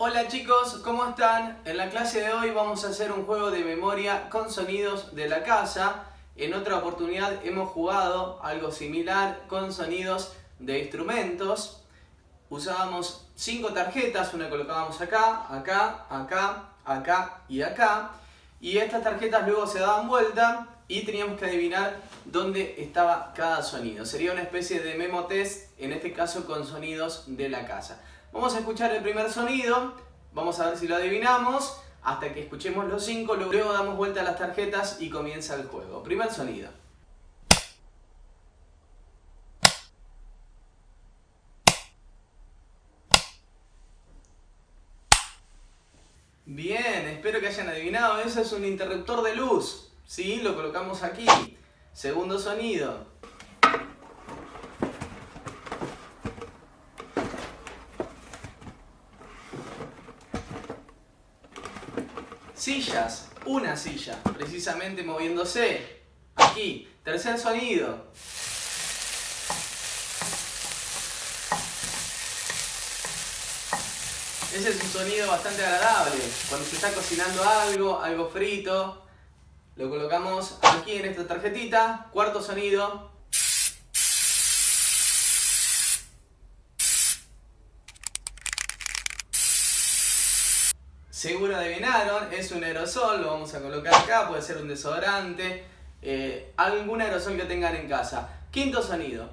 Hola chicos, ¿cómo están? En la clase de hoy vamos a hacer un juego de memoria con sonidos de la casa. En otra oportunidad hemos jugado algo similar con sonidos de instrumentos. Usábamos 5 tarjetas, una colocábamos acá, acá, acá, acá y acá. Y estas tarjetas luego se daban vuelta y teníamos que adivinar dónde estaba cada sonido. Sería una especie de memo test, en este caso con sonidos de la casa. Vamos a escuchar el primer sonido, vamos a ver si lo adivinamos, hasta que escuchemos los 5, luego damos vuelta a las tarjetas y comienza el juego. Primer sonido. Bien, espero que hayan adivinado, eso es un interruptor de luz, ¿sí? Lo colocamos aquí. Segundo sonido. Sillas, una silla, precisamente moviéndose. Aquí, tercer sonido. Ese es un sonido bastante agradable. Cuando se está cocinando algo frito, lo colocamos aquí en esta tarjetita. Cuarto sonido. Seguro adivinaron, es un aerosol, lo vamos a colocar acá, puede ser un desodorante, algún aerosol que tengan en casa. Quinto sonido.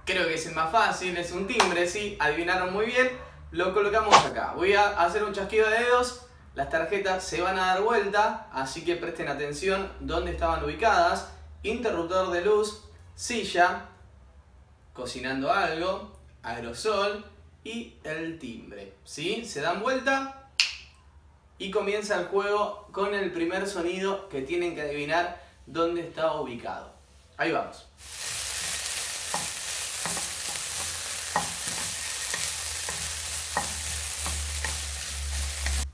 Creo que es el más fácil, es un timbre, sí, adivinaron muy bien, lo colocamos acá. Voy a hacer un chasquido de dedos, las tarjetas se van a dar vuelta, así que presten atención dónde estaban ubicadas. Interruptor de luz, silla, cocinando algo, aerosol y el timbre, ¿sí? Se dan vuelta y comienza el juego con el primer sonido que tienen que adivinar dónde está ubicado. Ahí vamos.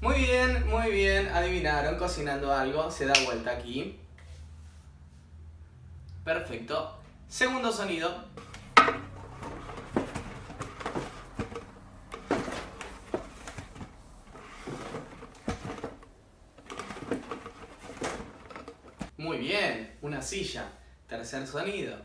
Muy bien, adivinaron, cocinando algo, se da vuelta aquí. Perfecto. Segundo sonido. Muy bien, una silla. Tercer sonido.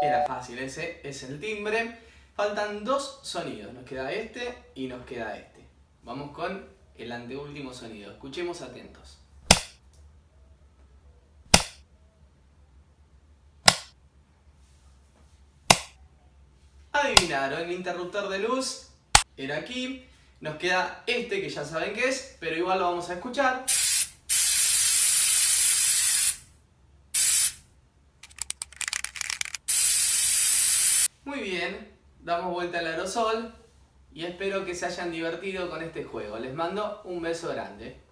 Era fácil, ese es el timbre. Faltan dos sonidos, nos queda este y nos queda este. Vamos con el anteúltimo sonido, escuchemos atentos. Adivinaron, el interruptor de luz era aquí. Nos queda este que ya saben qué es, pero igual lo vamos a escuchar. Muy bien, damos vuelta al aerosol y espero que se hayan divertido con este juego. Les mando un beso grande.